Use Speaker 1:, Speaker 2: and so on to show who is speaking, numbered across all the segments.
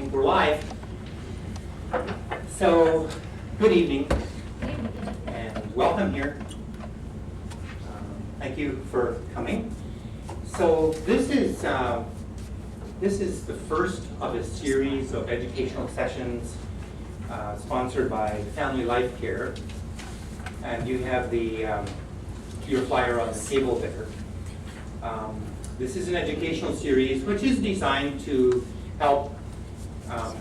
Speaker 1: think we're live. So, good evening, and welcome here. Thank you for coming. So, this is the first of a series of educational sessions sponsored by Family LifeCare, and you have your flyer on the table there. This is an educational series which is designed to help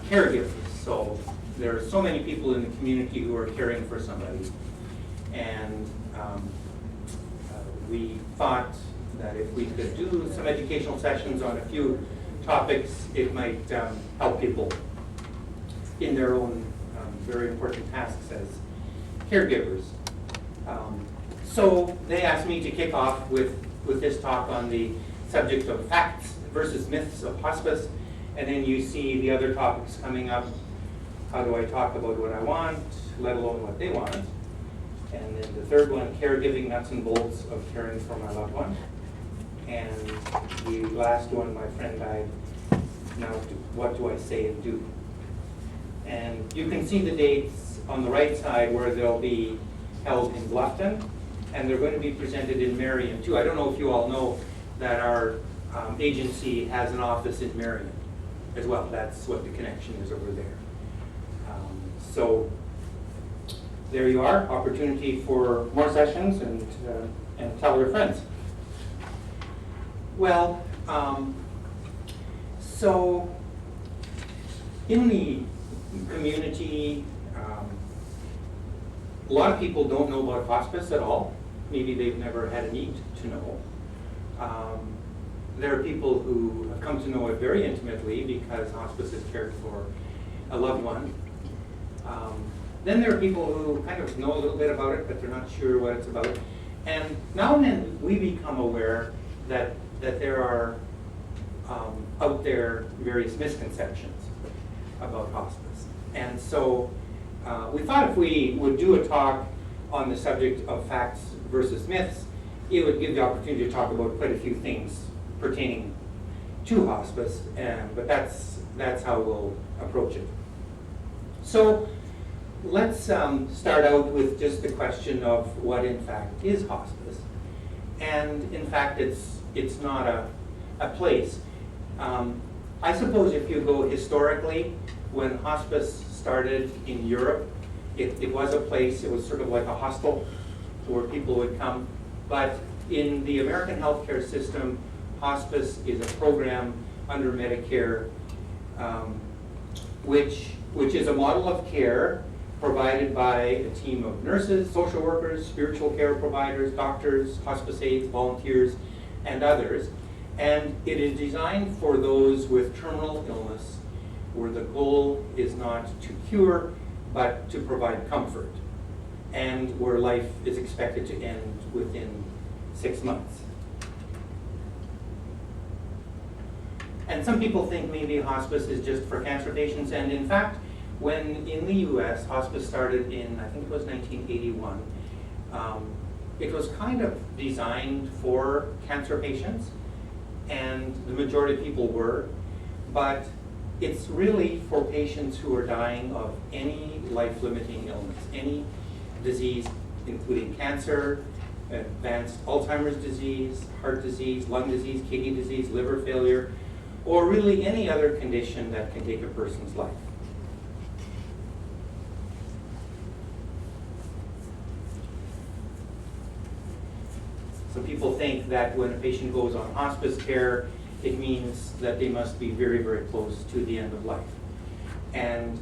Speaker 1: caregivers. So there are so many people in the community who are caring for somebody, and we thought that if we could do some educational sessions on a few topics, it might help people in their own very important tasks as caregivers. So they asked me to kick off with this talk on the subject of facts versus myths of hospice, and then you see the other topics coming up. How do I talk about what I want, let alone what they want? And then the third one, caregiving, nuts and bolts of caring for my loved one. And the last one, my friend died. Now, what do I say and do? And you can see the dates on the right side where they'll be held in Bluffton, and they're going to be presented in Marion too. I don't know if you all know that our agency has an office in Marion as well. That's what the connection is over there. So there you are, opportunity for more sessions, and tell your friends. Well, so in the community, a lot of people don't know about hospice at all. Maybe they've never had a need to know. There are people who have come to know it very intimately because hospice has cared for a loved one. Then there are people who kind of know a little bit about it, but they're not sure what it's about. And now and then we become aware that there are out there various misconceptions about hospice. And so we thought if we would do a talk on the subject of facts versus myths, it would give the opportunity to talk about quite a few things pertaining to hospice, but that's how we'll approach it. So let's start out with just the question of what in fact is hospice. And in fact, it's not a place. I suppose if you go historically, when hospice started in Europe, it was a place, it was sort of like a hostel where people would come. But in the American healthcare system, hospice is a program under Medicare, which is a model of care provided by a team of nurses, social workers, spiritual care providers, doctors, hospice aides, volunteers, and others. And it is designed for those with terminal illness, where the goal is not to cure, but to provide comfort, and where life is expected to end within 6 months. And some people think maybe hospice is just for cancer patients, and in fact, when in the US, hospice started in, I think it was 1981, it was kind of designed for cancer patients, and the majority of people were, but it's really for patients who are dying of any life-limiting illness, any disease, including cancer, advanced Alzheimer's disease, heart disease, lung disease, kidney disease, liver failure, or really any other condition that can take a person's life. So people think that when a patient goes on hospice care, it means that they must be very, very close to the end of life. And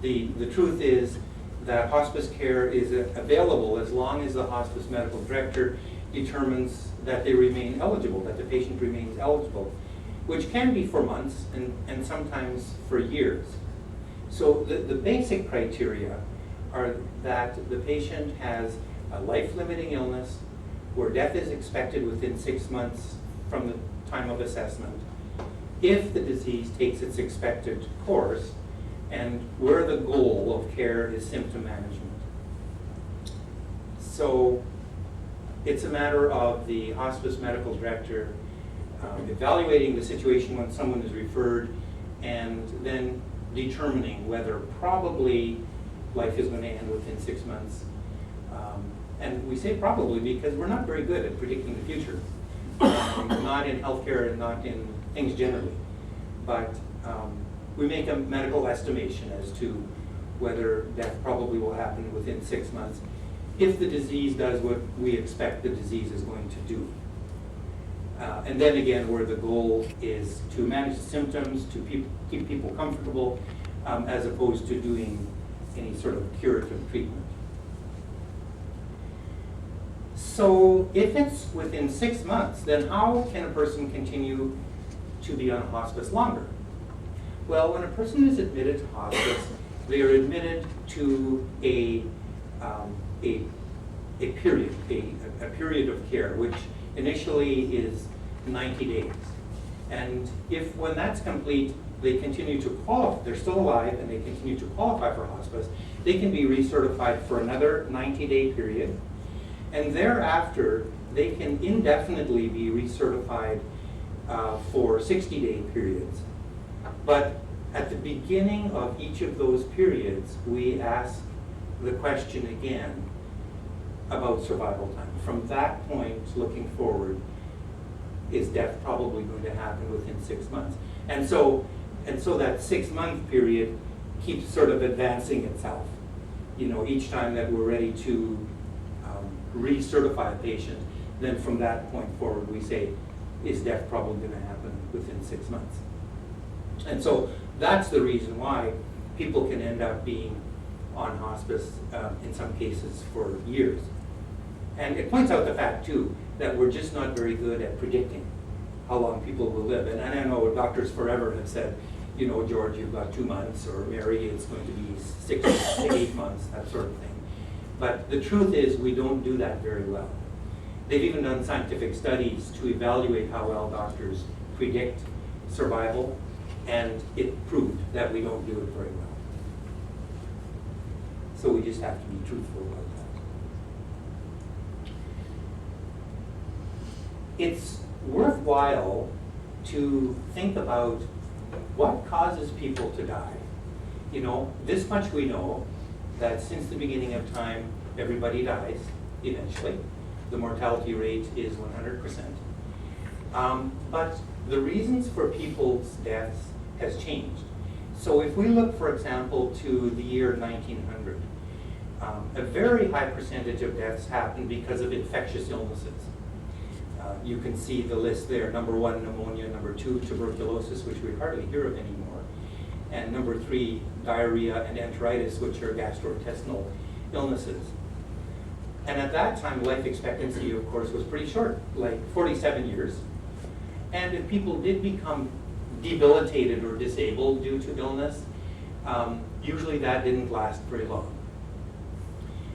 Speaker 1: the truth is that hospice care is available as long as the hospice medical director determines that they remain eligible, that the patient remains eligible, which can be for months and sometimes for years. So the basic criteria are that the patient has a life-limiting illness where death is expected within 6 months from the time of assessment, if the disease takes its expected course, and where the goal of care is symptom management. So it's a matter of the hospice medical director evaluating the situation when someone is referred and then determining whether probably life is going to end within 6 months. And we say probably because we're not very good at predicting the future. Not in healthcare and not in things generally. But we make a medical estimation as to whether death probably will happen within 6 months if the disease does what we expect the disease is going to do. And then again, where the goal is to manage the symptoms, to keep people comfortable, as opposed to doing any sort of curative treatment. So if it's within 6 months, then how can a person continue to be on hospice longer? Well, when a person is admitted to hospice, they are admitted to a period of care, which initially is 90 days. And if when that's complete, they continue to qualify, they're still alive and they continue to qualify for hospice, they can be recertified for another 90-day period. And thereafter, they can indefinitely be recertified for 60-day periods. But at the beginning of each of those periods, we ask the question again about survival time. From that point, looking forward, is death probably going to happen within 6 months? And so that 6-month period keeps sort of advancing itself. You know, each time that we're ready to recertify a patient, then from that point forward we say, is death probably going to happen within 6 months? And so that's the reason why people can end up being on hospice in some cases for years. And it points out the fact too that we're just not very good at predicting how long people will live. And I know doctors forever have said, you know, George, you've got 2 months, or Mary, it's going to be 6 to 8 months, that sort of thing. But the truth is we don't do that very well. They've even done scientific studies to evaluate how well doctors predict survival, and it proved that we don't do it very well. So we just have to be truthful about that. It's worthwhile to think about what causes people to die. You know, this much we know, that since the beginning of time, everybody dies eventually. The mortality rate is 100%. But the reasons for people's deaths has changed. So if we look, for example, to the year 1900, a very high percentage of deaths happened because of infectious illnesses. You can see the list there. Number 1, pneumonia. Number 2, tuberculosis, which we hardly hear of anymore. And number 3, diarrhea and enteritis, which are gastrointestinal illnesses. And at that time, life expectancy, of course, was pretty short, like 47 years. And if people did become debilitated or disabled due to illness, usually that didn't last very long.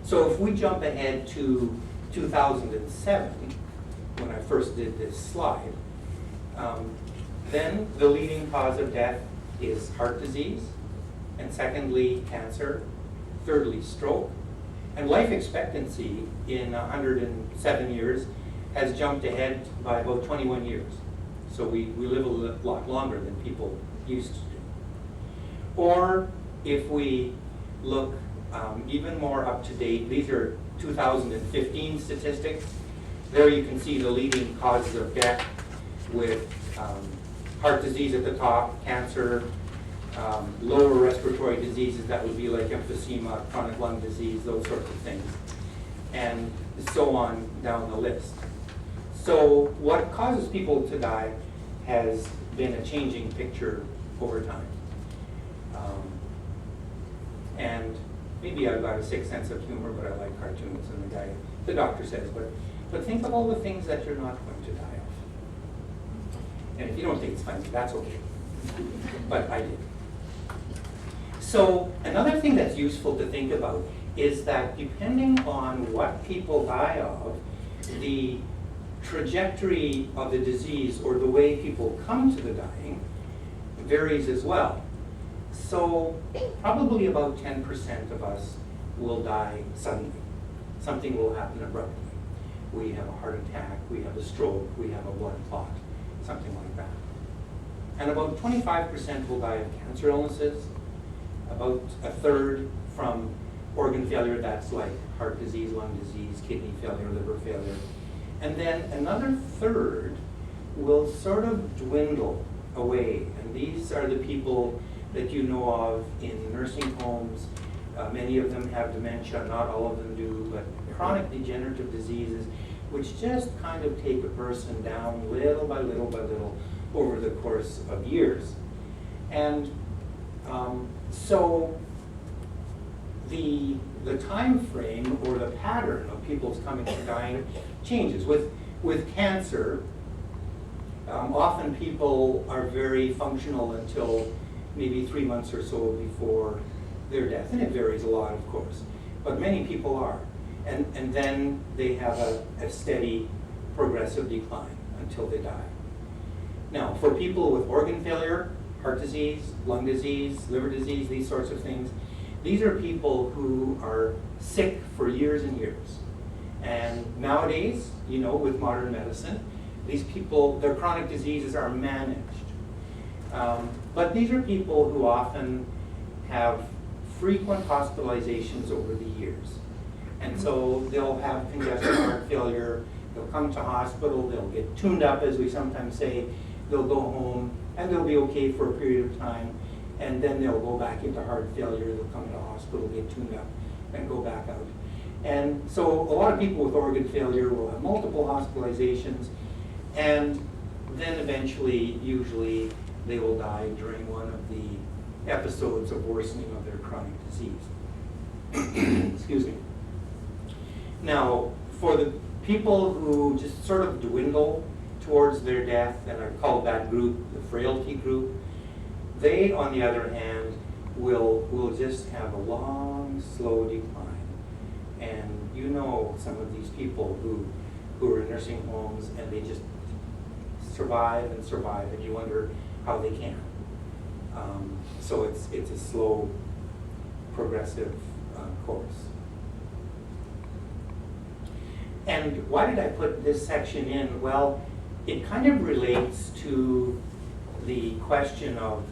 Speaker 1: So if we jump ahead to 2007, when I first did this slide, then the leading cause of death is heart disease, and secondly, cancer, thirdly, stroke. And life expectancy in 107 years has jumped ahead by about 21 years. So we live a lot longer than people used to do. Or if we look even more up to date, these are 2015 statistics. There you can see the leading causes of death with heart disease at the top, cancer, lower respiratory diseases, that would be like emphysema, chronic lung disease, those sorts of things, and so on down the list. So what causes people to die has been a changing picture over time. And maybe I've got a sick sense of humor, but I like cartoons, and the doctor says, but think of all the things that you're not going to die of. And if you don't think it's funny, that's okay. But I did. So another thing that's useful to think about is that depending on what people die of, the trajectory of the disease or the way people come to the dying varies as well. So probably about 10% of us will die suddenly. Something will happen abruptly. We have a heart attack, we have a stroke, we have a blood clot, something like that. And about 25% will die of cancer illnesses, about a third from organ failure, that's like heart disease, lung disease, kidney failure, liver failure. And then another third will sort of dwindle away. And these are the people that you know of in nursing homes. Many of them have dementia, not all of them do, but chronic degenerative diseases, which just kind of take a person down little by little by little over the course of years. And so the time frame or the pattern of people's coming and dying changes. With cancer, often people are very functional until maybe 3 months or so before their death, and it varies a lot, of course, but many people are. And then they have a steady progressive decline until they die. Now, for people with organ failure, heart disease, lung disease, liver disease, these sorts of things, these are people who are sick for years and years. And nowadays, you know, with modern medicine, these people, their chronic diseases are managed. But these are people who often have frequent hospitalizations over the years. And so they'll have congestive heart failure, they'll come to hospital, they'll get tuned up, as we sometimes say, they'll go home, and they'll be okay for a period of time, and then they'll go back into heart failure, they'll come to hospital, get tuned up, and go back out. And so a lot of people with organ failure will have multiple hospitalizations, and then eventually, usually, they will die during one of the episodes of worsening of their chronic disease. Excuse me. Now, for the people who just sort of dwindle towards their death, and I call that group the frailty group, they, on the other hand, will just have a long, slow decline. And you know some of these people who are in nursing homes, and they just survive and survive, and you wonder how they can. So it's a slow, progressive course. And why did I put this section in? Well, it kind of relates to the question of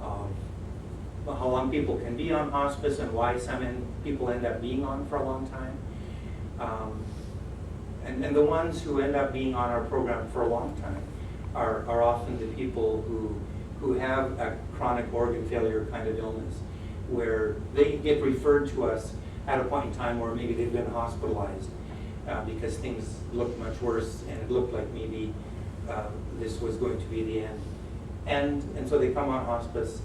Speaker 1: how long people can be on hospice and why some people end up being on for a long time. And the ones who end up being on our program for a long time are often the people who have a chronic organ failure kind of illness, where they get referred to us at a point in time where maybe they've been hospitalized because things looked much worse, and it looked like maybe this was going to be the end. And so they come on hospice,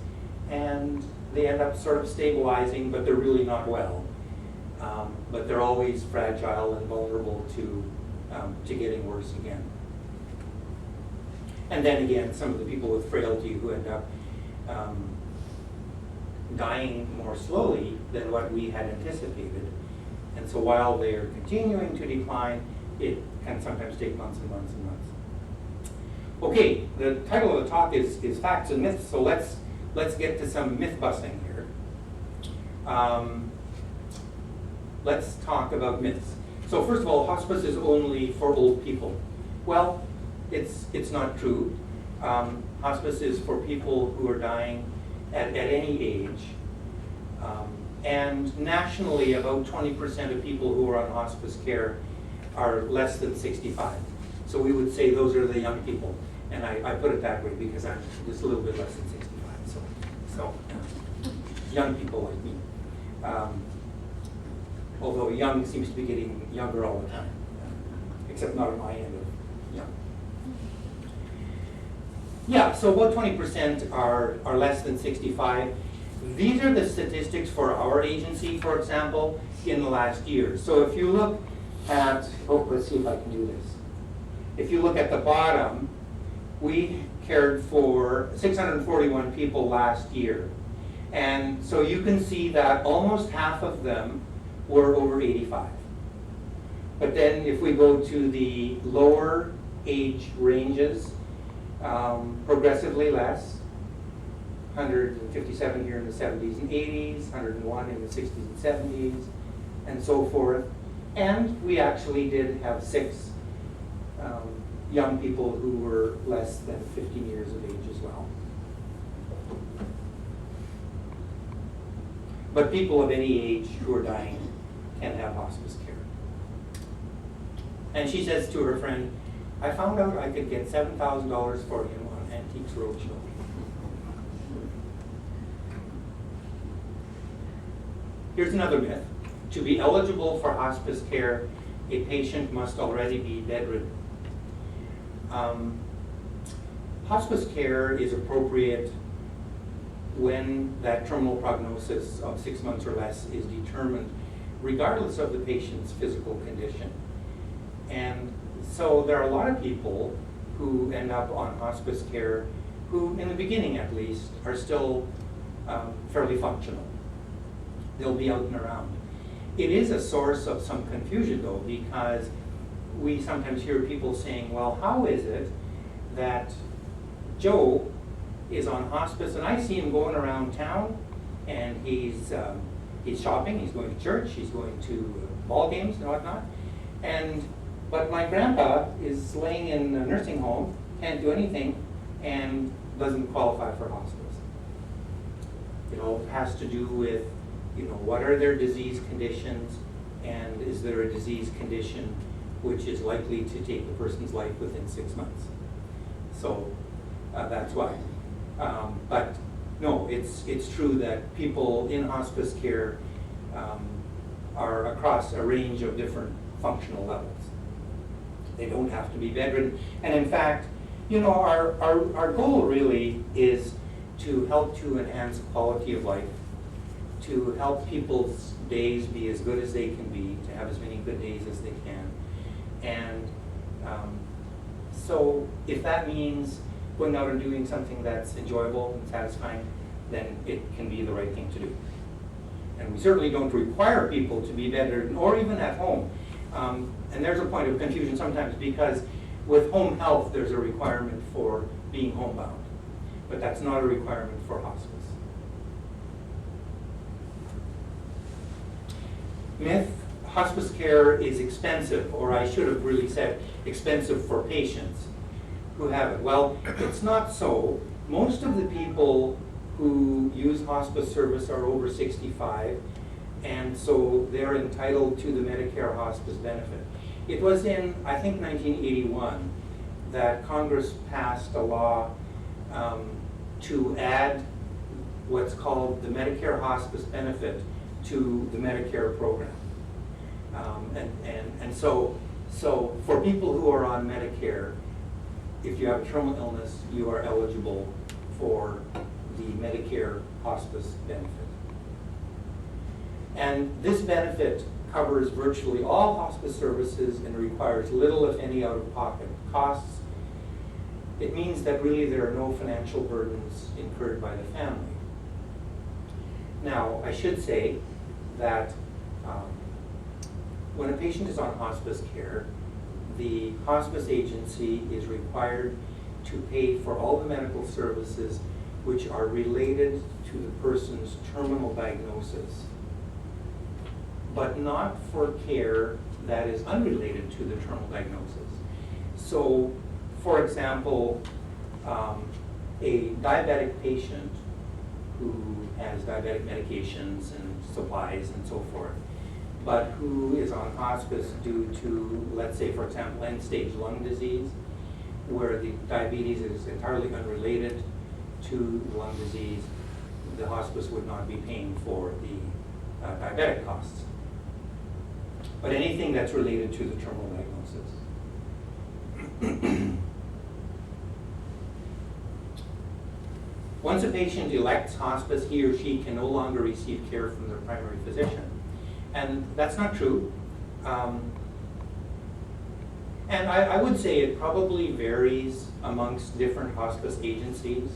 Speaker 1: and they end up sort of stabilizing, but they're really not well. But they're always fragile and vulnerable to getting worse again. And then again, some of the people with frailty who end up dying more slowly than what we had anticipated. And so while they're continuing to decline, it can sometimes take months and months and months. Okay, the title of the talk is Facts and Myths, so let's get to some myth busting here. Let's talk about myths. So first of all, hospice is only for old people. Well, it's not true. Hospice is for people who are dying at any age. And nationally, about 20% of people who are on hospice care are less than 65. So we would say those are the young people. And I put it that way because I'm just a little bit less than 65. So young people like me. Although young seems to be getting younger all the time, except not on my end of young. Yeah, so about 20% are less than 65. These are the statistics for our agency, for example, in the last year. So if you look at, let's see if I can do this. If you look at the bottom, we cared for 641 people last year. And so you can see that almost half of them were over 85. But then if we go to the lower age ranges, progressively less, 157 here in the 70s and 80s, 101 in the 60s and 70s, and so forth. And we actually did have 6 young people who were less than 15 years of age as well. But people of any age who are dying can have hospice care. And she says to her friend, I found out I could get $7,000 for him on Antiques Roadshow. Here's another myth. To be eligible for hospice care, a patient must already be bedridden. Hospice care is appropriate when that terminal prognosis of 6 months or less is determined, regardless of the patient's physical condition. And so there are a lot of people who end up on hospice care who, in the beginning at least, are still fairly functional. They'll be out and around. It is a source of some confusion, though, because we sometimes hear people saying, well, how is it that Joe is on hospice and I see him going around town and he's shopping, he's going to church, he's going to ball games and whatnot, but my grandpa is laying in a nursing home, can't do anything, and doesn't qualify for hospice. It all has to do with, what are their disease conditions, and is there a disease condition which is likely to take the person's life within 6 months? So that's why. But no, it's true that people in hospice care are across a range of different functional levels. They don't have to be bedridden. And in fact, our goal really is to help to enhance quality of life, to help people's days be as good as they can be, to have as many good days as they can. And so if that means going out and doing something that's enjoyable and satisfying, then it can be the right thing to do. And we certainly don't require people to be bedridden or even at home. And there's a point of confusion sometimes, because with home health there's a requirement for being homebound, but that's not a requirement for hospice. Myth: hospice care is expensive, or I should have really said expensive for patients who have it. Well, it's not so. Most of the people who use hospice service are over 65, and so they're entitled to the Medicare hospice benefit. It was in, I think, 1981 that Congress passed a law to add what's called the Medicare hospice benefit to the Medicare program. And so for people who are on Medicare, if you have a terminal illness, you are eligible for the Medicare hospice benefit. And this benefit covers virtually all hospice services and requires little, if any, out-of-pocket costs. It means that really there are no financial burdens incurred by the family. Now, I should say that when a patient is on hospice care, the hospice agency is required to pay for all the medical services which are related to the person's terminal diagnosis, but not for care that is unrelated to the terminal diagnosis. So, for example, a diabetic patient who has diabetic medications and supplies and so forth, but who is on hospice due to, let's say, for example, end-stage lung disease, where the diabetes is entirely unrelated to the lung disease, the hospice would not be paying for the diabetic costs. But anything that's related to the terminal diagnosis. Once a patient elects hospice, he or she can no longer receive care from their primary physician. And that's not true. And I would say it probably varies amongst different hospice agencies.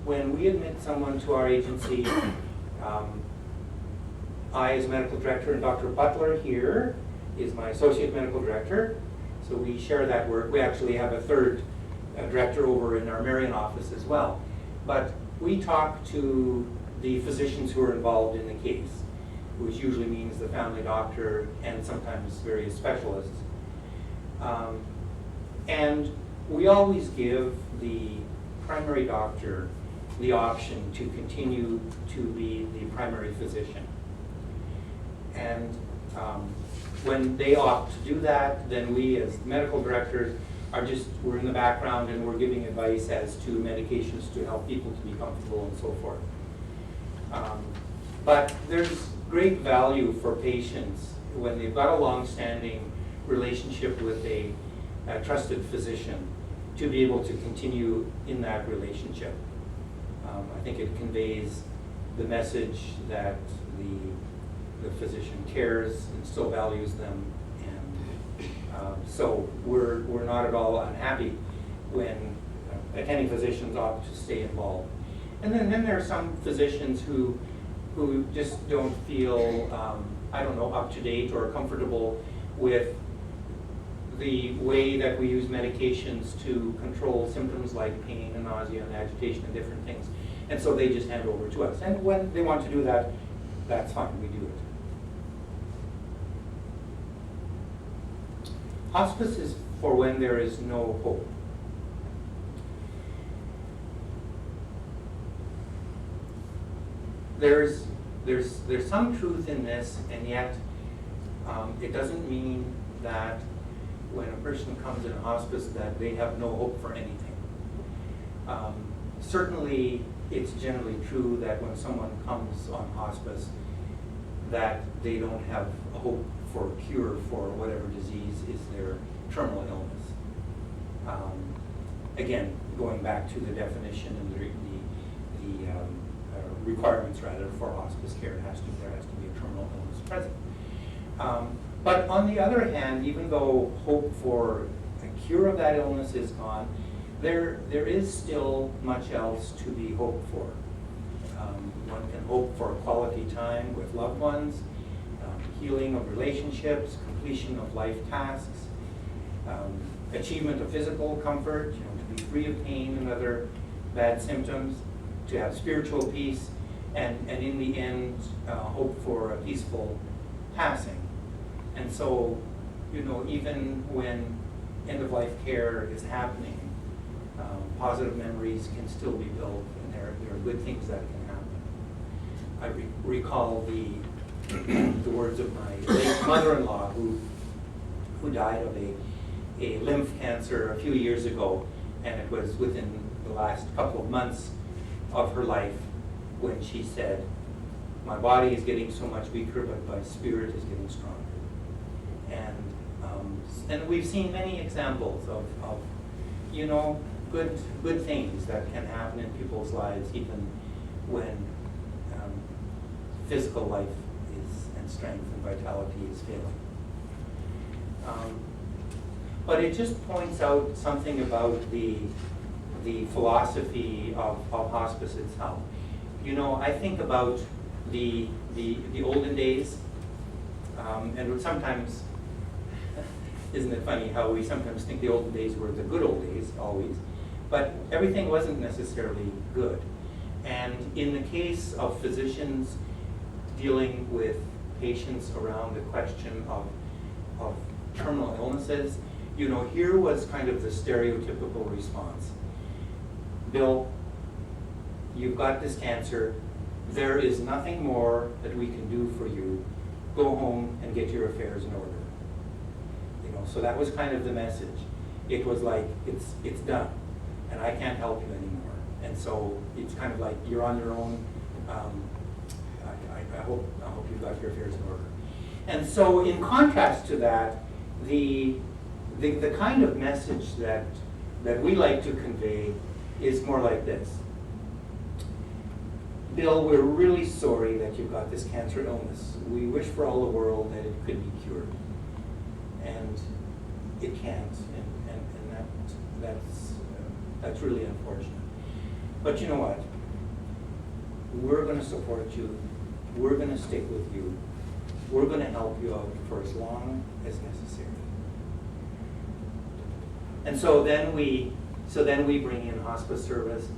Speaker 1: When we admit someone to our agency, I, as medical director, and Dr. Butler here is my associate medical director, so we share that work. We actually have a third director over in our Marion office as well. But we talk to the physicians who are involved in the case, which usually means the family doctor and sometimes various specialists. And we always give the primary doctor the option to continue to be the primary physician. And when they opt to do that, then we as medical directors we're in the background and we're giving advice as to medications to help people to be comfortable and so forth. But there's great value for patients when they've got a long-standing relationship with a trusted physician to be able to continue in that relationship. I think it conveys the message that the physician cares and still values them, and so we're not at all unhappy when attending physicians opt to stay involved. And then there are some physicians who just don't feel, up to date or comfortable with the way that we use medications to control symptoms like pain and nausea and agitation and different things. And so they just hand over to us. And when they want to do that, that's fine, we do it. Hospice is for when there is no hope. There's some truth in this, and yet it doesn't mean that when a person comes in hospice that they have no hope for anything. Certainly, it's generally true that when someone comes on hospice that they don't have a hope for a cure for whatever disease is their terminal illness. Again, going back to the definition and the requirements rather for hospice care, there has to be a terminal illness present. But on the other hand, even though hope for a cure of that illness is gone, there is still much else to be hoped for. One can hope for quality time with loved ones, healing of relationships, completion of life tasks, achievement of physical comfort, to be free of pain and other bad symptoms, to have spiritual peace, and in the end, hope for a peaceful passing. And so, even when end-of-life care is happening, positive memories can still be built, and there are good things that can happen. I recall the words of my late mother-in-law who died of a lymph cancer a few years ago, and it was within the last couple of months of her life when she said, "My body is getting so much weaker, but my spirit is getting stronger." And we've seen many examples of good things that can happen in people's lives even when physical life and strength and vitality is failing. But it just points out something about the philosophy of hospice itself. I think about the olden days, and sometimes, isn't it funny how we sometimes think the olden days were the good old days, always, but everything wasn't necessarily good. And in the case of physicians dealing with patients around the question of terminal illnesses, here was kind of the stereotypical response. "Bill, you've got this cancer. There is nothing more that we can do for you. Go home and get your affairs in order." So that was kind of the message. It was like, it's done, and I can't help you anymore. And so it's kind of like, you're on your own. I hope you've got your affairs in order. And so in contrast to that, the kind of message that we like to convey is more like this. "Bill, we're really sorry that you've got this cancer illness. We wish for all the world that it could be cured. And it can't, and that's really unfortunate. But you know what? We're going to support you. We're going to stick with you. We're going to help you out for as long as necessary." And so then we bring in hospice service,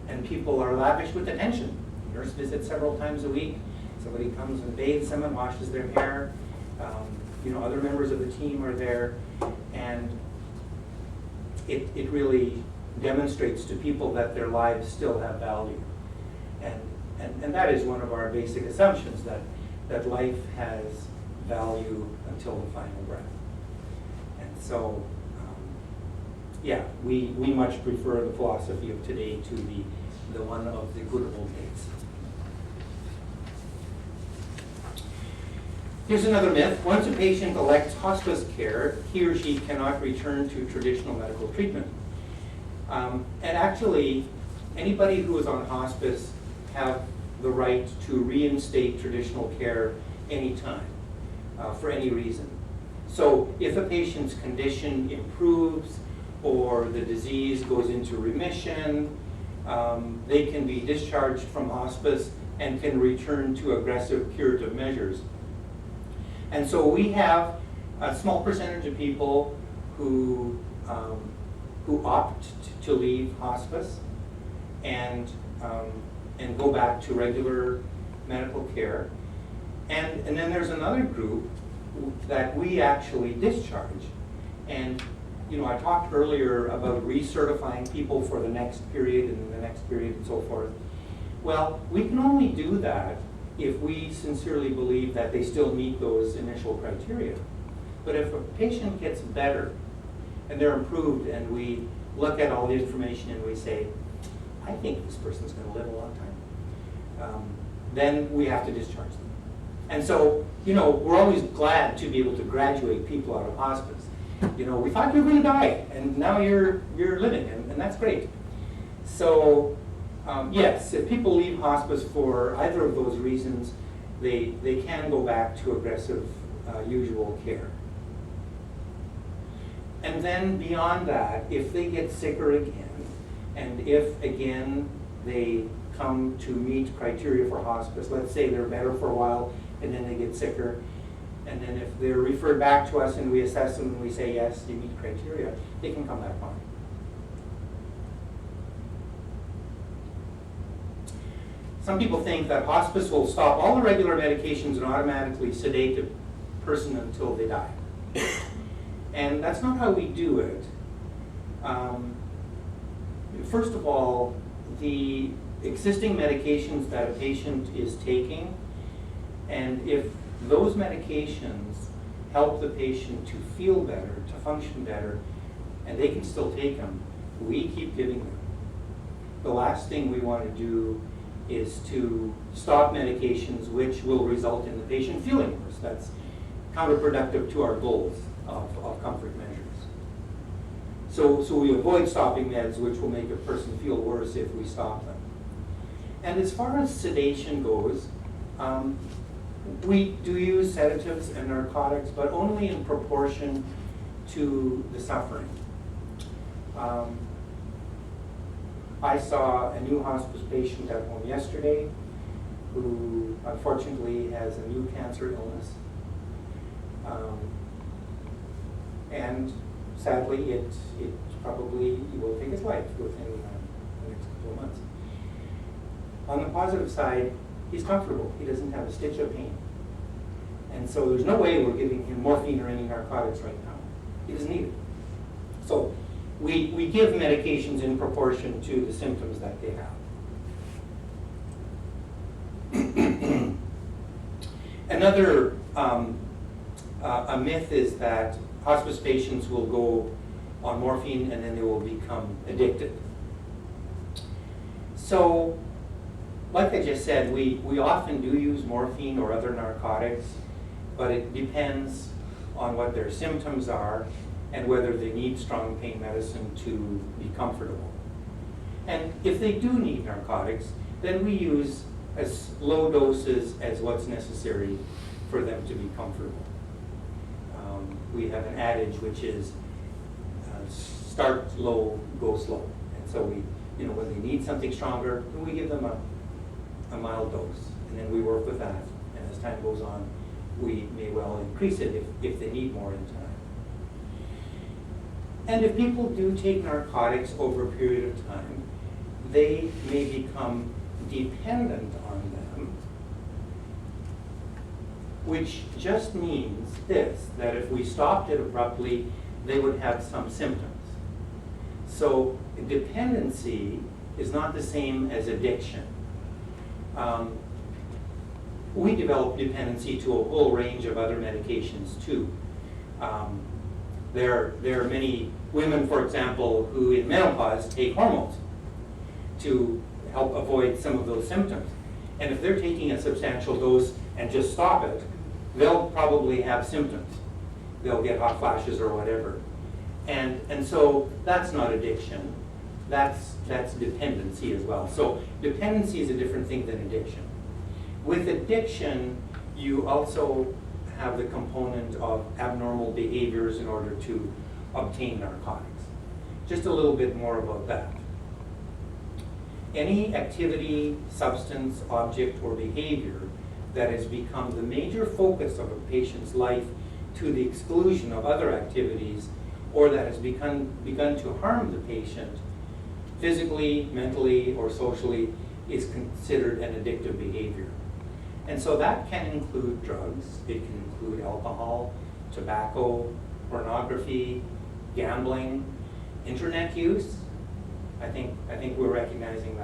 Speaker 1: and people are lavish with attention. Nurse visits several times a week. Somebody comes and bathes them and washes their hair. Other members of the team are there, And it really demonstrates to people that their lives still have value. And that is one of our basic assumptions, that life has value until the final breath. And so, yeah, we much prefer the philosophy of today to the one of the good old days. Here's another myth. Once a patient elects hospice care, he or she cannot return to traditional medical treatment. And actually, anybody who is on hospice have the right to reinstate traditional care anytime, for any reason. So if a patient's condition improves or the disease goes into remission, they can be discharged from hospice and can return to aggressive curative measures. And so we have a small percentage of people who opt to leave hospice and go back to regular medical care. And then there's another group that we actually discharge. And I talked earlier about recertifying people for the next period and the next period and so forth. Well, we can only do that if we sincerely believe that they still meet those initial criteria. But if a patient gets better and they're improved and we look at all the information and we say, I think this person's going to live a long time, then we have to discharge them. And so, we're always glad to be able to graduate people out of hospice. We thought you were going to die, and now you're living, and that's great. So, yes, if people leave hospice for either of those reasons, they can go back to aggressive usual care. And then beyond that, if they get sicker again, and if again they come to meet criteria for hospice, let's say they're better for a while and then they get sicker, and then if they're referred back to us and we assess them and we say, yes, you meet criteria, they can come back on. Some people think that hospice will stop all the regular medications and automatically sedate a person until they die. And that's not how we do it. First of all, the existing medications that a patient is taking, and if those medications help the patient to feel better, to function better, and they can still take them, we keep giving them. The last thing we want to do is to stop medications which will result in the patient feeling worse. That's counterproductive to our goals of comfort measures. So we avoid stopping meds which will make a person feel worse if we stop them. And as far as sedation goes, we do use sedatives and narcotics, but only in proportion to the suffering. I saw a new hospice patient at home yesterday who unfortunately has a new cancer illness. And sadly, it probably will take his life within the next couple of months. On the positive side, he's comfortable. He doesn't have a stitch of pain. And so there's no way we're giving him morphine or any narcotics right now. He doesn't need it. So we give medications in proportion to the symptoms that they have. Another a myth is that hospice patients will go on morphine and then they will become addicted. So, like I just said, we often do use morphine or other narcotics, but it depends on what their symptoms are and whether they need strong pain medicine to be comfortable. And if they do need narcotics, then we use as low doses as what's necessary for them to be comfortable. We have an adage which is start low, go slow. And so we, when they need something stronger, then we give them a mild dose, and then we work with that. And as time goes on, we may well increase it if they need more in time. And if people do take narcotics over a period of time, they may become dependent on them, which just means this, that if we stopped it abruptly, they would have some symptoms. So dependency is not the same as addiction. We develop dependency to a whole range of other medications too. There are many women, for example, who in menopause take hormones to help avoid some of those symptoms. And if they're taking a substantial dose and just stop it, they'll probably have symptoms. They'll get hot flashes or whatever. And so that's not addiction. That's dependency as well. So dependency is a different thing than addiction. With addiction, you also have the component of abnormal behaviors in order to obtain narcotics. Just a little bit more about that. Any activity, substance, object, or behavior that has become the major focus of a patient's life to the exclusion of other activities, or that has begun to harm the patient physically, mentally, or socially, is considered an addictive behavior. And so that can include drugs, it can include alcohol, tobacco, pornography, gambling, internet use. I think we're recognizing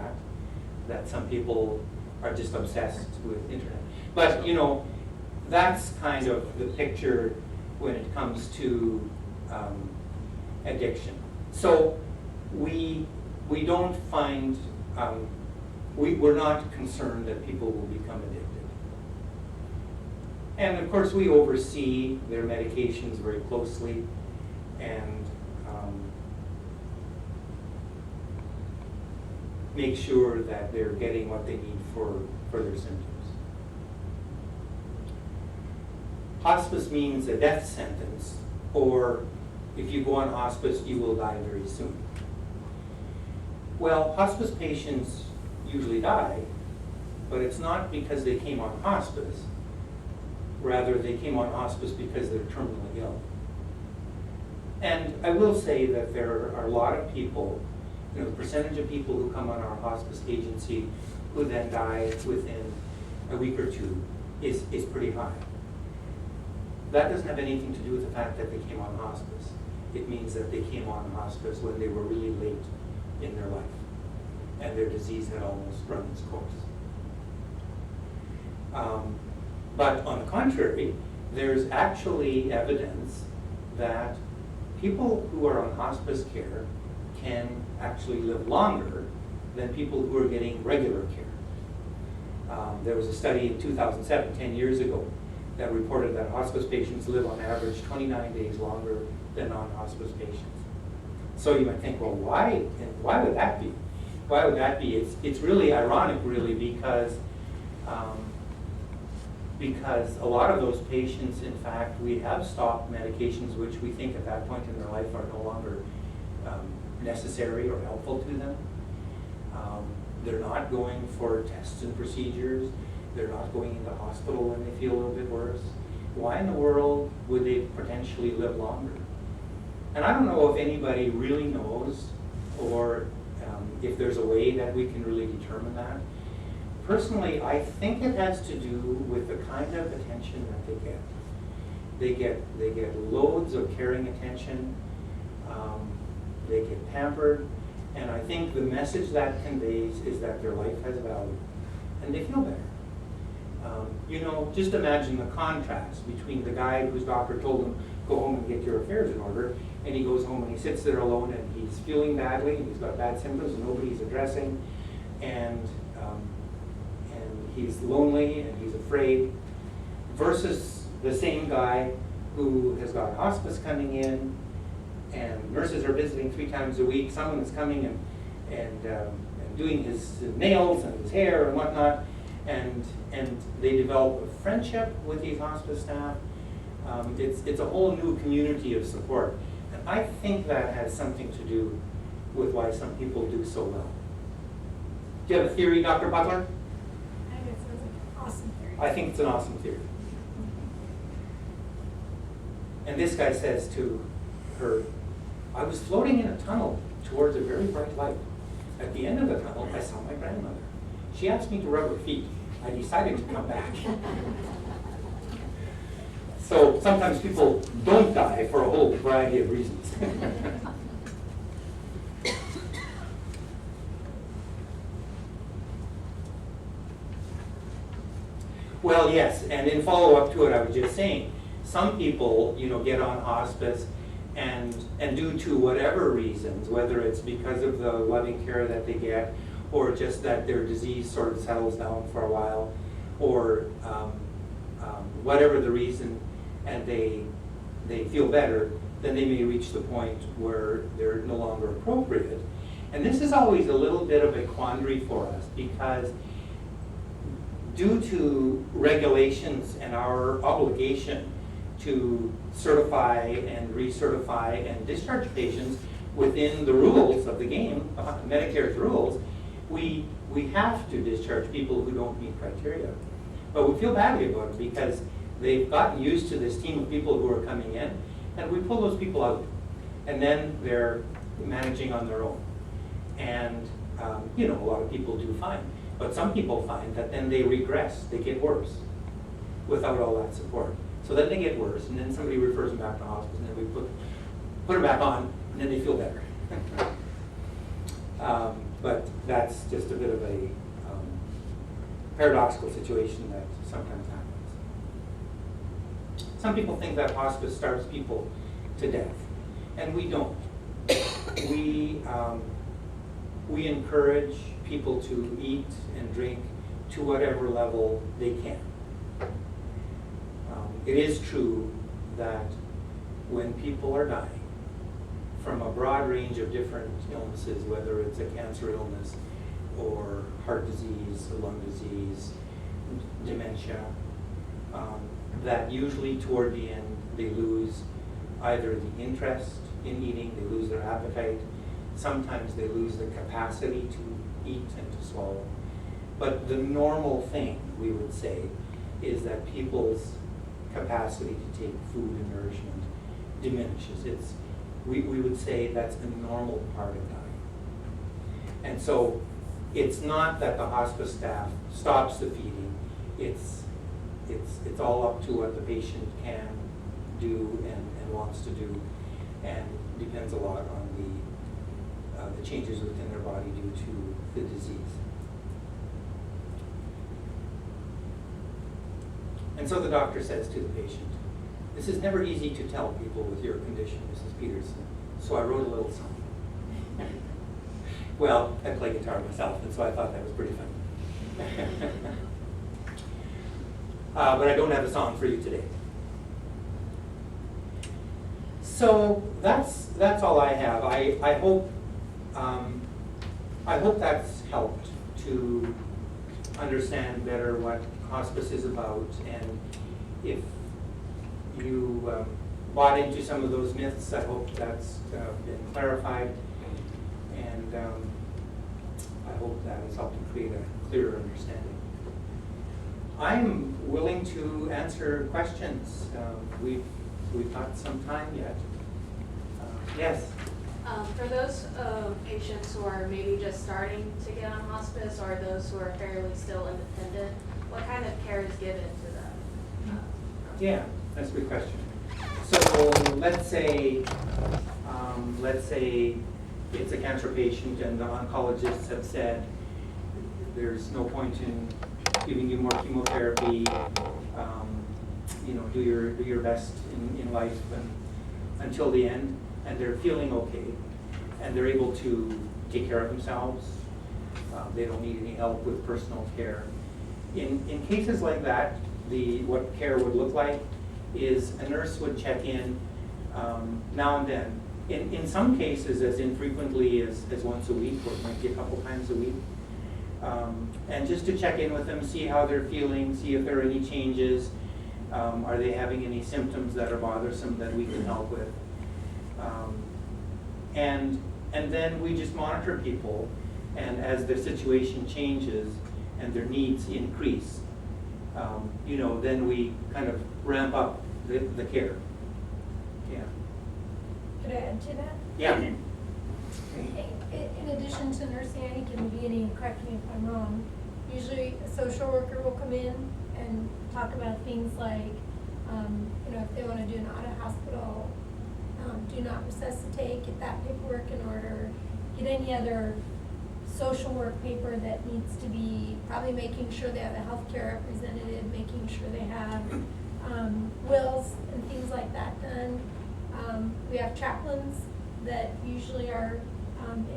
Speaker 1: that some people are just obsessed with internet. But that's kind of the picture when it comes to addiction. So we don't find, we're not concerned that people will become addicted. And of course we oversee their medications very closely, and make sure that they're getting what they need for their symptoms. Hospice means a death sentence, or if you go on hospice, you will die very soon. Well, hospice patients usually die, but it's not because they came on hospice. Rather, they came on hospice because they're terminally ill. And I will say that there are a lot of people, the percentage of people who come on our hospice agency who then die within a week or two is pretty high. That doesn't have anything to do with the fact that they came on hospice. It means that they came on hospice when they were really late in their life and their disease had almost run its course. But on the contrary, there's actually evidence that people who are on hospice care can actually live longer than people who are getting regular care. There was a study in 2007, 10 years ago, that reported that hospice patients live on average 29 days longer than non-hospice patients. So you might think, well, why would that be? Why would that be? It's really ironic, really, because a lot of those patients, in fact, we have stopped medications which we think at that point in their life are no longer necessary or helpful to them. They're not going for tests and procedures. They're not going into hospital when they feel a little bit worse. Why in the world would they potentially live longer? And I don't know if anybody really knows, or if there's a way that we can really determine that. Personally, I think it has to do with the kind of attention that they get. They get loads of caring attention. They get pampered, and I think the message that conveys is that their life has value, and they feel better. Just imagine the contrast between the guy whose doctor told him, go home and get your affairs in order, and he goes home and he sits there alone and he's feeling badly and he's got bad symptoms and nobody's addressing, and he's lonely and he's afraid, versus the same guy who has got hospice coming in and nurses are visiting 3 times a week, someone is coming and doing his nails and his hair and whatnot, and they develop a friendship with these hospice staff. It's a whole new community of support. And I think that has something to do with why some people do so well. Do you have a theory, Dr. Butler?
Speaker 2: I think it's an awesome theory.
Speaker 1: I think it's an awesome theory. And this guy says to her, I was floating in a tunnel towards a very bright light. At the end of the tunnel, I saw my grandmother. She asked me to rub her feet. I decided to come back. So sometimes people don't die for a whole variety of reasons. Well, yes, and in follow-up to it, I was just saying, some people, get on hospice and due to whatever reasons, whether it's because of the loving care that they get, or just that their disease sort of settles down for a while, or whatever the reason, and they feel better, then they may reach the point where they're no longer appropriate. And this is always a little bit of a quandary for us, because due to regulations and our obligation to certify and recertify and discharge patients within the rules of the game, Medicare's rules, we have to discharge people who don't meet criteria. But we feel badly about it because they've gotten used to this team of people who are coming in, and we pull those people out. And then they're managing on their own. And, a lot of people do fine. But some people find that then they regress, they get worse without all that support. So then they get worse, and then somebody refers them back to hospice, and then we put them back on, and then they feel better. But that's just a bit of a paradoxical situation that sometimes happens. Some people think that hospice starves people to death, and we don't. We encourage people to eat and drink to whatever level they can. It is true that when people are dying from a broad range of different illnesses, whether it's a cancer illness or heart disease, lung disease, dementia, that usually toward the end they lose either the interest in eating, they lose their appetite, sometimes they lose the capacity to eat and to swallow. But the normal thing, we would say, is that people's capacity to take food and nourishment diminishes. We would say that's a normal part of dying. And so it's not that the hospice staff stops the feeding, it's all up to what the patient can do and wants to do, and depends a lot on the changes within their body due to the disease. And so the doctor says to the patient, "This is never easy to tell people with your condition, Mrs. Peterson, so I wrote a little song." Well, I play guitar myself, and so I thought that was pretty funny. But I don't have a song for you today. So that's all I have. I hope that's helped to understand better what hospice is about, and if you bought into some of those myths, I hope that's been clarified, and I hope that has helped to create a clearer understanding. I'm willing to answer questions. We've got some time yet. Yes?
Speaker 3: For those patients who are maybe just starting to get on hospice, or those who are fairly still independent, what kind of care is given to them?
Speaker 1: Yeah, that's a good question. So let's say it's a cancer patient and the oncologists have said there's no point in giving you more chemotherapy. Do your best in life until the end, and they're feeling okay, and they're able to take care of themselves. They don't need any help with personal care. In cases like that, what care would look like is a nurse would check in now and then. In some cases, as infrequently as once a week, or it might be a couple times a week. And just to check in with them, see how they're feeling, see if there are any changes. Are they having any symptoms that are bothersome that we can help with? And then we just monitor people, and as their situation changes and their needs increase, then we kind of ramp up the care. Yeah.
Speaker 2: Could I add to that?
Speaker 1: Yeah.
Speaker 2: In addition to Nurse Annie giving Beanie, correct me if I'm wrong, usually a social worker will come in and talk about things like If they want to do an out-of-hospital, do not resuscitate, get that paperwork in order, get any other social work paper that needs to be, probably making sure they have a healthcare representative, making sure they have wills and things like that done. We have chaplains that usually are,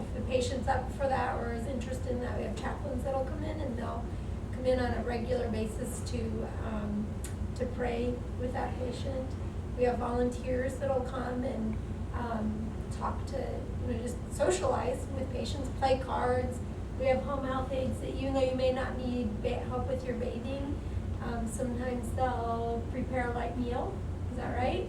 Speaker 2: if the patient's up for that or is interested in that, we have chaplains that'll come in and they'll come in on a regular basis to pray with that patient. We have volunteers that'll come and talk to, just socialize with patients, play cards. We have home health aides that even though you may not need help with your bathing, sometimes they'll prepare a light meal. Is that right?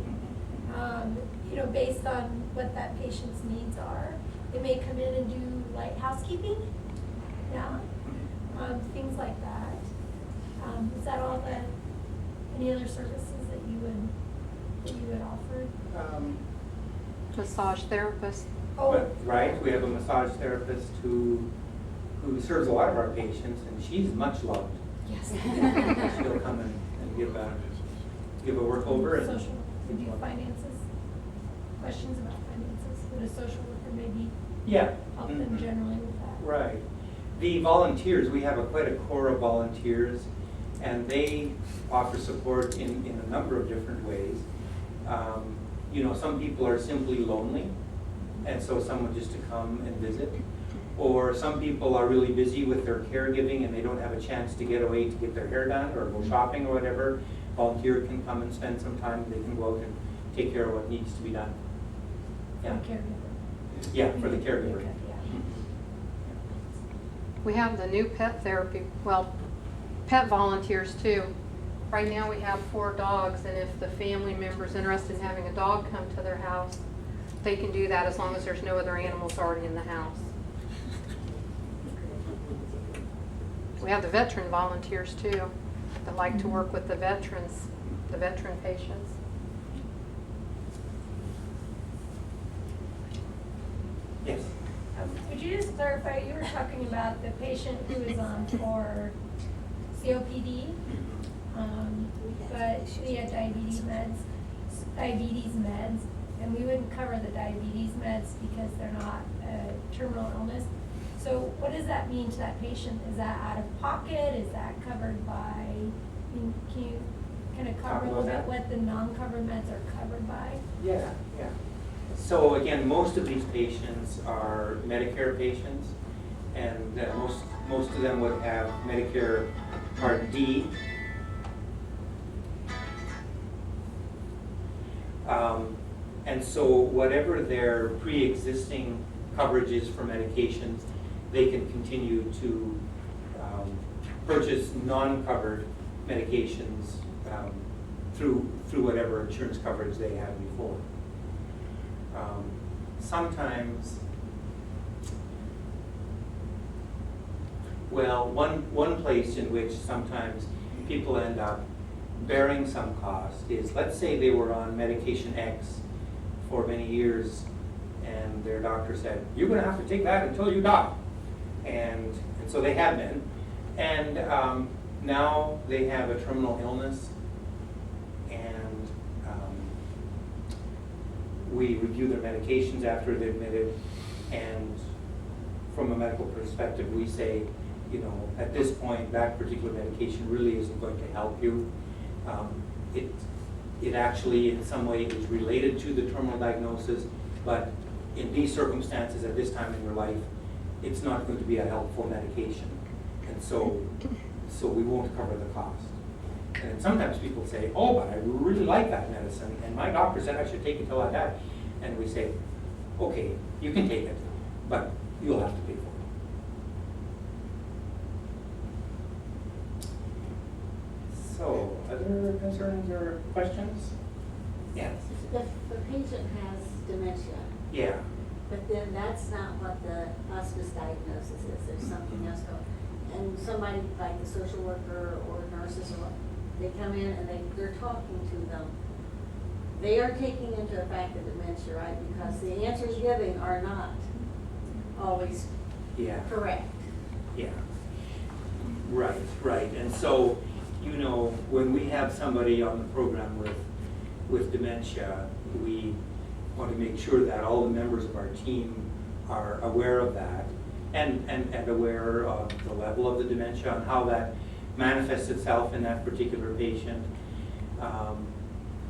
Speaker 2: Based on what that patient's needs are. They may come in and do light housekeeping. Yeah. Things like that. Is that all any other services that you would offer?
Speaker 4: Massage therapist.
Speaker 1: But, right, we have a massage therapist who serves a lot of our patients, and she's much loved.
Speaker 2: Yes.
Speaker 1: She'll come and give a work over. And
Speaker 2: Social, we do finances, questions about finances, would a social worker maybe
Speaker 1: yeah.
Speaker 2: help them generally with that?
Speaker 1: Right. The volunteers, we have quite a core of volunteers, and they offer support in a number of different ways. Some people are simply lonely, and so someone just to come and visit. Or some people are really busy with their caregiving and they don't have a chance to get away to get their hair done or go shopping or whatever. Volunteer can come and spend some time, they can go out and take care of what needs to be done. Yeah.
Speaker 2: For the caregiver.
Speaker 1: Yeah, for the caregiver.
Speaker 2: Yeah.
Speaker 4: We have the new pet therapy, pet volunteers too. Right now we have 4 dogs, and if the family member's interested in having a dog come to their house, they can do that as long as there's no other animals already in the house. We have the veteran volunteers too, that like to work with the veteran patients.
Speaker 1: Yes.
Speaker 2: Would you just clarify, you were talking about the patient who is on for COPD, but he had diabetes meds, and we wouldn't cover the diabetes meds because they're not a terminal illness. So what does that mean to that patient? Is that out of pocket? Is that covered by, can you kind of cover a little bit what the non-covered meds are covered by?
Speaker 1: Yeah. So again, most of these patients are Medicare patients, and most of them would have Medicare Part D. And so whatever their pre-existing coverage is for medications, they can continue to purchase non-covered medications through whatever insurance coverage they had before. Sometimes, one place in which sometimes people end up bearing some cost is, let's say they were on medication X for many years, and their doctor said, you're going to have to take that until you die. And so they have been. And now they have a terminal illness, and we review their medications after they're admitted, and from a medical perspective, we say, at this point, that particular medication really isn't going to help you. It actually, in some way, is related to the terminal diagnosis, but in these circumstances, at this time in your life, it's not going to be a helpful medication. And so we won't cover the cost. And sometimes people say, oh, but I really like that medicine, and my doctor said I should take it till I die. And we say, okay, you can take it, but you'll have to pay for it. So, other concerns or questions? Yes.
Speaker 5: If the patient has dementia,
Speaker 1: Yeah.
Speaker 5: but then that's not what the hospice diagnosis is, there's something else going. And somebody like the social worker or nurses, or they come in and they're talking to them. They are taking into effect the dementia, right? Because the answers given are not always
Speaker 1: Yeah.
Speaker 5: correct.
Speaker 1: Yeah. Right. And so you know, when we have somebody on the program with dementia, we want to make sure that all the members of our team are aware of that and aware of the level of the dementia and how that manifests itself in that particular patient,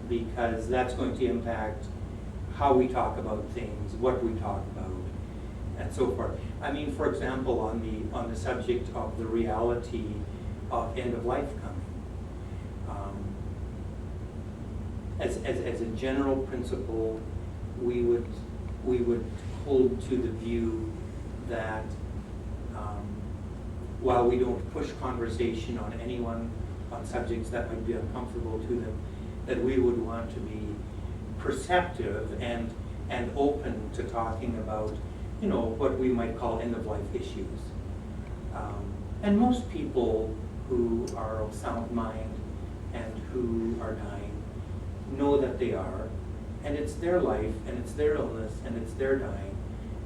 Speaker 1: because that's going to impact how we talk about things, what we talk about, and so forth. I mean, for example, on the subject of the reality of end of life coming. As a general principle, we would hold to the view that while we don't push conversation on anyone on subjects that might be uncomfortable to them, that we would want to be perceptive and open to talking about, you know, what we might call end-of-life issues. And most people who are of sound mind and who are dying know that they are, and it's their life, and it's their illness, and it's their dying,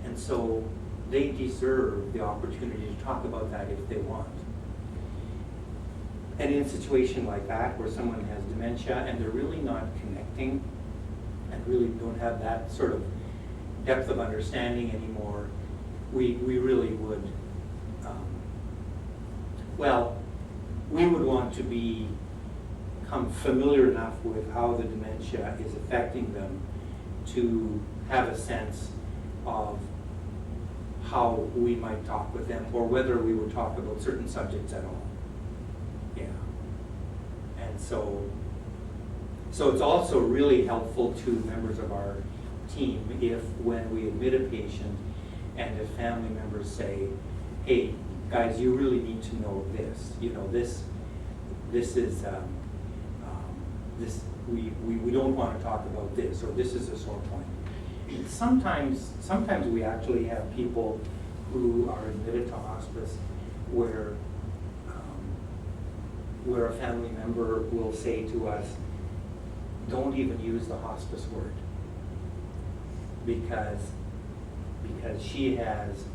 Speaker 1: and so they deserve the opportunity to talk about that if they want. And in a situation like that, where someone has dementia and they're really not connecting, and really don't have that sort of depth of understanding anymore, we really would, we would want to become familiar enough with how the dementia is affecting them to have a sense of how we might talk with them, or whether we would talk about certain subjects at all. Yeah. And so it's also really helpful to members of our team if, when we admit a patient and if family members say, hey, guys, you really need to know this. You know, this is, we don't want to talk about this, or this is a sore point. And sometimes we actually have people who are admitted to hospice where a family member will say to us, don't even use the hospice word, because she has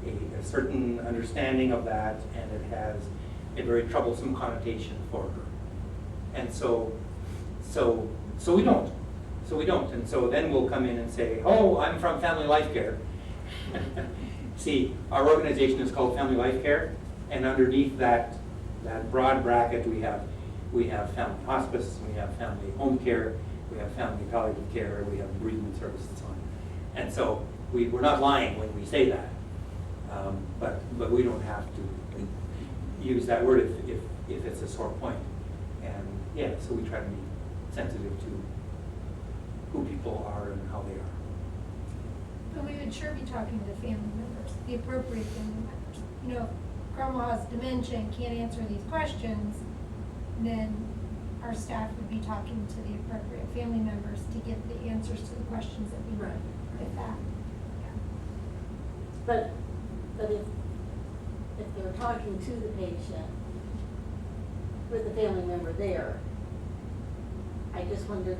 Speaker 1: a certain understanding of that, and it has a very troublesome connotation for her. And so we don't. And so then we'll come in and say, oh, I'm from Family LifeCare. See, our organization is called Family LifeCare, and underneath that broad bracket we have family hospice, we have family home care, we have family palliative care, we have bereavement service, and so on. And so we're not lying when we say that, but we don't have to use that word if it's a sore point. And yeah, so we try to be sensitive to who people are and how they are.
Speaker 2: But we would sure be talking to family members, the appropriate family members. You know, if grandma has dementia and can't answer these questions, then our staff would be talking to the appropriate family members to get the answers to the questions that we need with that. Yeah.
Speaker 5: But if they're talking to the patient with the family member there, I just wondered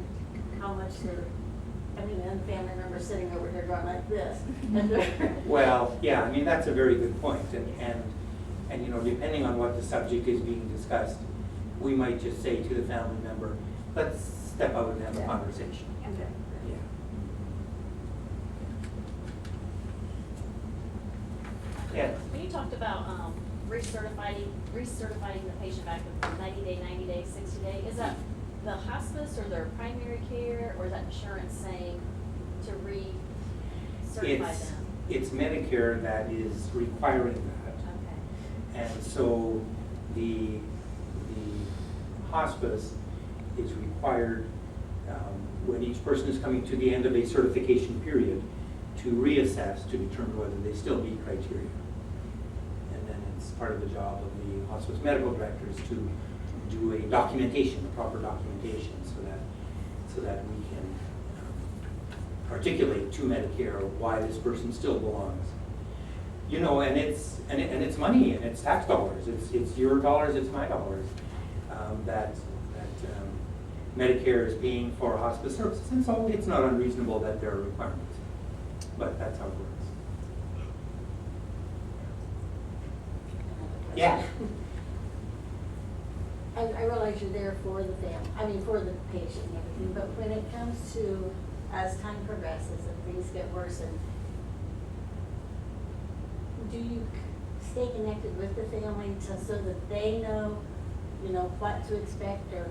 Speaker 5: how much and the family member sitting over here going like this. And
Speaker 1: Well, yeah, I mean, that's a very good point. And you know, depending on what the subject is being discussed, we might just say to the family member, let's step out and have a conversation.
Speaker 5: Okay.
Speaker 1: Yeah.
Speaker 6: When you talked about recertifying the patient back to 90 day, 60 day, is that the hospice or their primary care, or is that insurance saying to recertify them?
Speaker 1: It's Medicare that is requiring that.
Speaker 6: Okay.
Speaker 1: And so the hospice is required, when each person is coming to the end of a certification period, to reassess to determine whether they still meet criteria. And then it's part of the job of the hospice medical directors to do a documentation, a proper documentation, so that we can articulate to Medicare why this person still belongs. You know, and it's money, and it's tax dollars. It's your dollars, it's my dollars that Medicare is paying for hospice services, and so it's not unreasonable that there are requirements. But that's how it works. Yeah.
Speaker 5: I realize you're there for the family, for the patient and everything, but when it comes to, as time progresses and things get worse, and do you stay connected with the family so that they know, what to expect, or,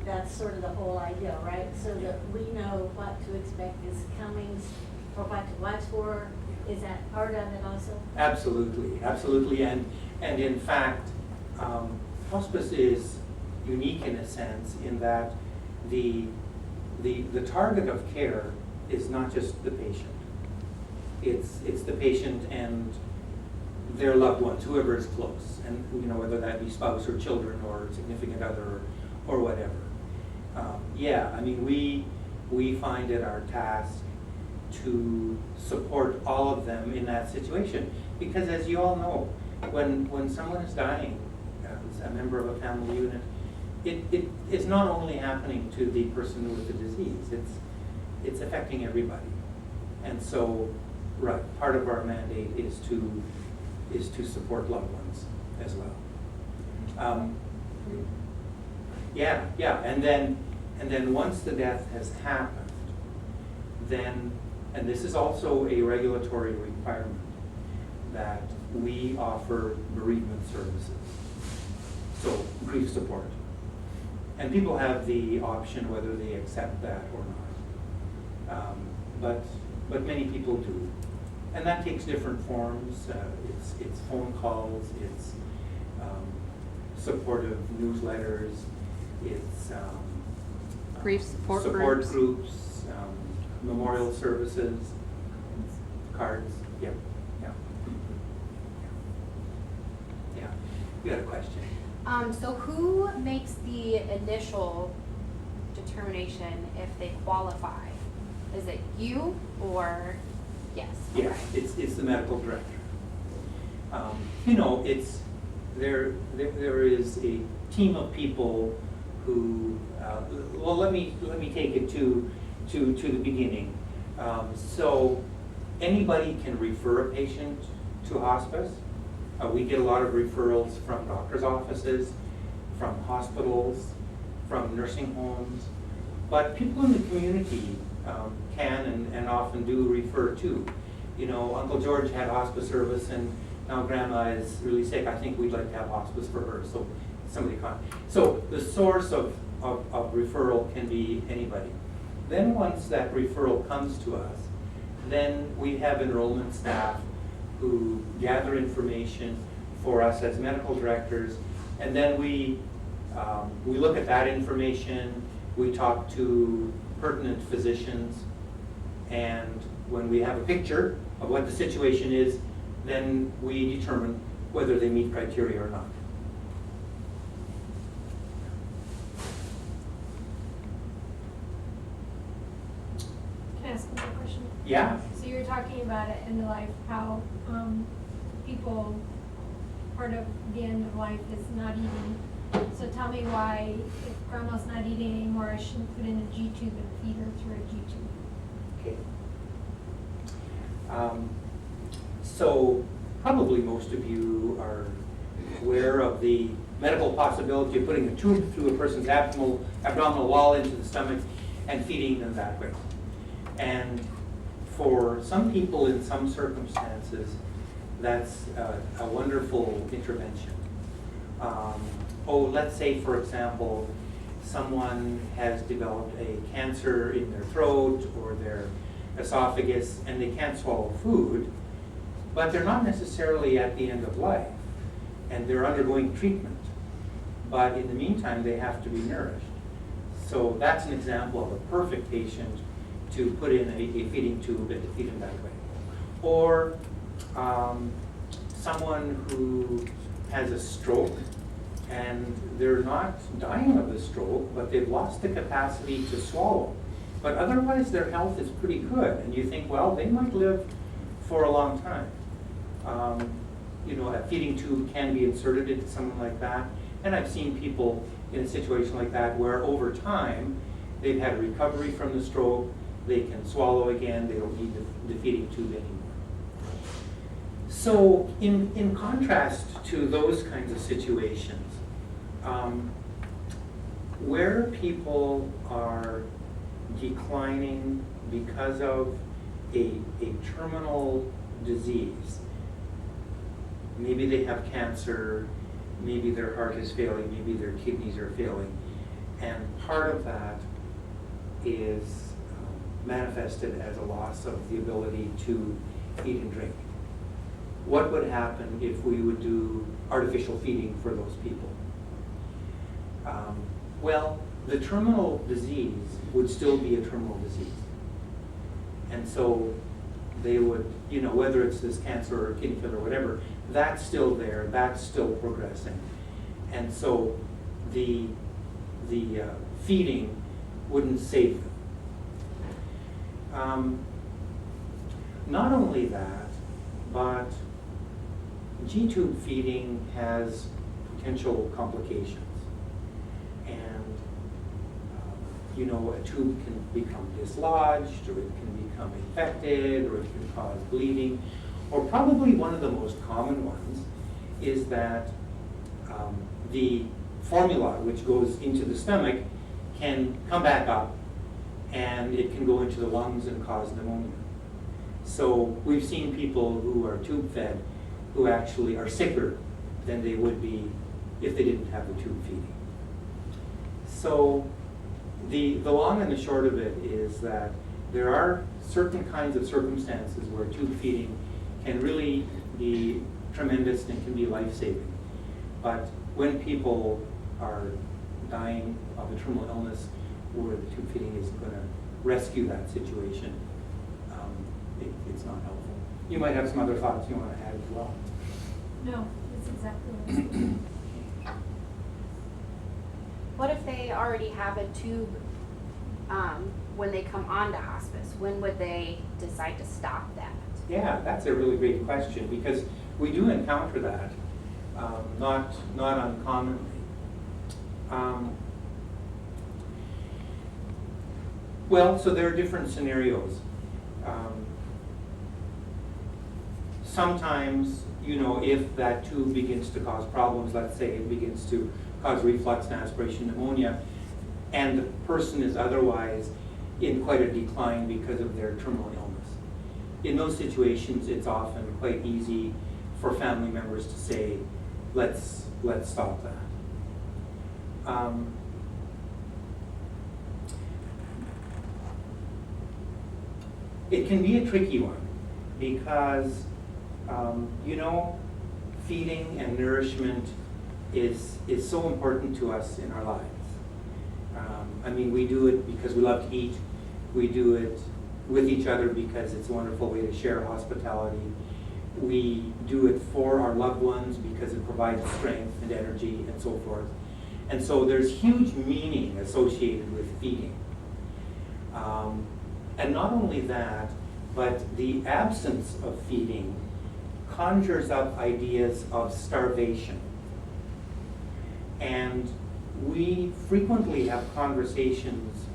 Speaker 5: that's sort of the whole idea, right? So that we know what to expect is coming, or what to watch for. Is that part of it also?
Speaker 1: Absolutely, absolutely, and in fact, hospice is unique in a sense in that the target of care is not just the patient. It's the patient and their loved ones, whoever is close, and whether that be spouse or children or significant other or whatever. We find it our task to support all of them in that situation, because as you all know, when someone is dying, a member of a family unit, it is not only happening to the person with the disease, it's affecting everybody. And so, right, part of our mandate is to support loved ones as well. And then once the death has happened, then, and this is also a regulatory requirement, that we offer bereavement services, so grief support. And people have the option whether they accept that or not. But many people do. And that takes different forms. It's phone calls, it's supportive newsletters, it's
Speaker 4: Grief support
Speaker 1: groups,
Speaker 4: groups.
Speaker 1: memorial services, cards. Yeah. You had a question?
Speaker 7: So who makes the initial determination if they qualify? Is it you or yes?
Speaker 1: Yeah,
Speaker 7: Okay.
Speaker 1: it's the medical director. It's there is a team of people who. Let me take it to the beginning. So anybody can refer a patient to hospice. We get a lot of referrals from doctors' offices, from hospitals, from nursing homes, but people in the community can and often do refer to. Uncle George had hospice service, and now Grandma is really sick. I think we'd like to have hospice for her, so somebody can. So the source of referral can be anybody. Then once that referral comes to us, then we have enrollment staff who gather information for us as medical directors, and then we look at that information, we talk to pertinent physicians, and when we have a picture of what the situation is, then we determine whether they meet criteria or not.
Speaker 2: Can I ask another question?
Speaker 1: Yeah.
Speaker 2: So you were talking about at end of life, how people, part of the end of life is not eating. So tell me why, if grandma's not eating anymore, I shouldn't put in a G-tube and feed her through a G-tube.
Speaker 1: Okay. So probably most of you are aware of the medical possibility of putting a tube through a person's abdominal wall into the stomach and feeding them that way. And for some people in some circumstances, that's a wonderful intervention. Let's say, for example, someone has developed a cancer in their throat or their esophagus and they can't swallow food, but they're not necessarily at the end of life and they're undergoing treatment. But in the meantime, they have to be nourished. So that's an example of a perfect patient to put in a feeding tube and to feed them that way. Or someone who has a stroke and they're not dying of the stroke, but they've lost the capacity to swallow. But otherwise their health is pretty good, and you think, well, they might live for a long time. A feeding tube can be inserted into someone like that, and I've seen people in a situation like that where over time they've had a recovery from the stroke, they can swallow again, they don't need the feeding tube anymore. So in contrast to those kinds of situations, where people are declining because of a terminal disease, maybe they have cancer, maybe their heart is failing, maybe their kidneys are failing, and part of that is manifested as a loss of the ability to eat and drink. What would happen if we would do artificial feeding for those people? Well, the terminal disease would still be a terminal disease. And so they would, you know, whether it's this cancer or kidney failure or whatever, that's still there, that's still progressing. And so the feeding wouldn't save them. Not only that, but G-tube feeding has potential complications. And, you know, a tube can become dislodged, or it can become infected, or it can cause bleeding. Or probably one of the most common ones is that the formula which goes into the stomach can come back up, and it can go into the lungs and cause pneumonia. So we've seen people who are tube fed who actually are sicker than they would be if they didn't have the tube feeding. So the long and the short of it is that there are certain kinds of circumstances where tube feeding can really be tremendous and can be life-saving. But when people are dying of a terminal illness where the tube feeding isn't going to rescue that situation, it's not helpful. You might have some other thoughts you want to add as well.
Speaker 2: No, that's exactly what I was thinking.
Speaker 7: What if they already have a tube when they come onto hospice? When would they decide to stop that?
Speaker 1: Yeah, that's a really great question, because we do encounter that, not uncommonly. Well, so there are different scenarios. Sometimes, you know, if that tube begins to cause problems, let's say it begins to cause reflux and aspiration pneumonia, and the person is otherwise in quite a decline because of their terminal illness. In those situations, it's it quite easy for family members to say, let's stop that. It can be a tricky one because, you know, feeding and nourishment is so important to us in our lives. I mean, we do it because we love to eat. We do it with each other because it's a wonderful way to share hospitality. We do it for our loved ones because it provides strength and energy and so forth. And so there's huge meaning associated with feeding. And not only that, but the absence of feeding conjures up ideas of starvation. And we frequently have conversations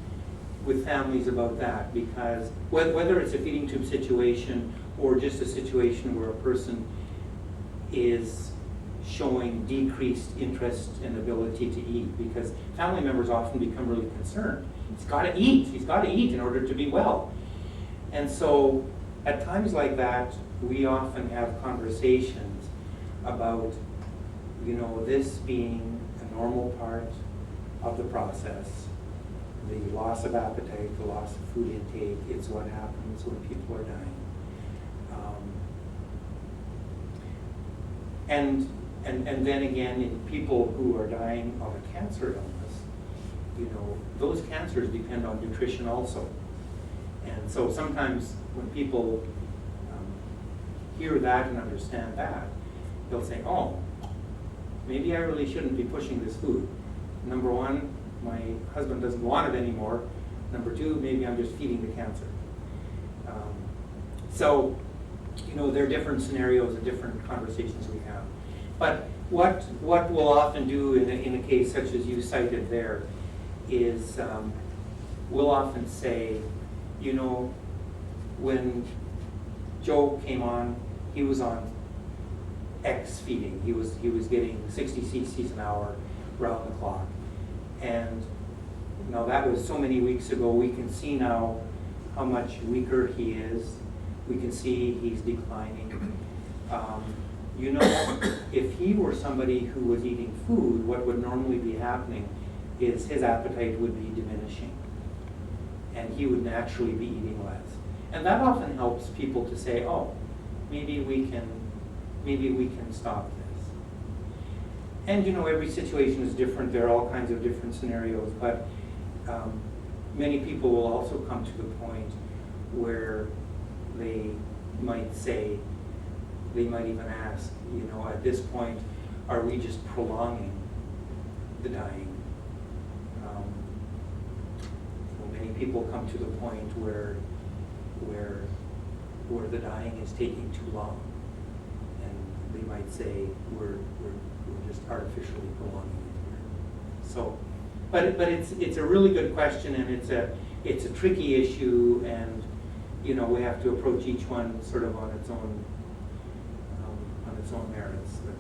Speaker 1: with families about that, because whether it's a feeding tube situation or just a situation where a person is showing decreased interest and ability to eat, because family members often become really concerned. He's got to eat in order to be well. And so at times like that, we often have conversations about, you know, this being a normal part of the process. The loss of appetite, the loss of food intake, it's what happens when people are dying. And then again, in people who are dying of a cancer illness, you know, those cancers depend on nutrition also. And so sometimes when people hear that and understand that, they'll say, oh, maybe I really shouldn't be pushing this food. Number one, my husband doesn't want it anymore. Number two, maybe I'm just feeding the cancer. So, you know, there are different scenarios and different conversations we have. But what we'll often do in a case such as you cited there is we'll often say, you know, when Joe came on, he was on X feeding. He was getting 60 cc's an hour around the clock. And, you know, that was so many weeks ago. We can see now how much weaker he is. We can see he's declining. You know, if he were somebody who was eating food, what would normally be happening is his appetite would be diminishing. And he would naturally be eating less. And that often helps people to say, oh, maybe we can stop this. And you know, every situation is different. There are all kinds of different scenarios, but many people will also come to the point where they might say, they might even ask, you know, at this point, are we just prolonging the dying? Many people come to the point where the dying is taking too long, and they might say we're just artificially prolonging it here. So, but it's a really good question, and it's a tricky issue, and you know, we have to approach each one sort of on its own merits. But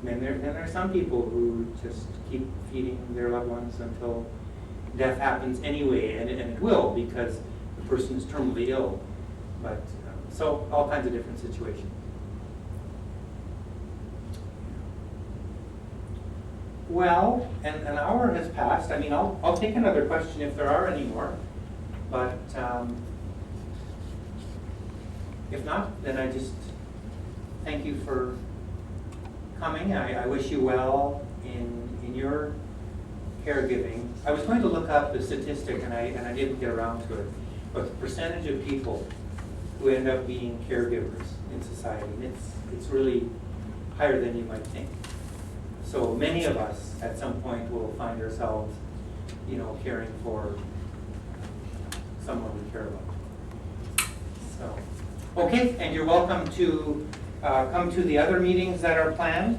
Speaker 1: then there are some people who just keep feeding their loved ones until death happens anyway, and it will, because the person is terminally ill. But so all kinds of different situations. Well, and an hour has passed. I mean, I'll take another question if there are any more. But if not, then I just thank you for coming. I wish you well in your caregiving. I was going to look up the statistic, and I didn't get around to it, but the percentage of people who end up being caregivers in society, it's really higher than you might think. So many of us at some point will find ourselves, you know, caring for someone we care about. So, okay, and you're welcome to come to the other meetings that are planned.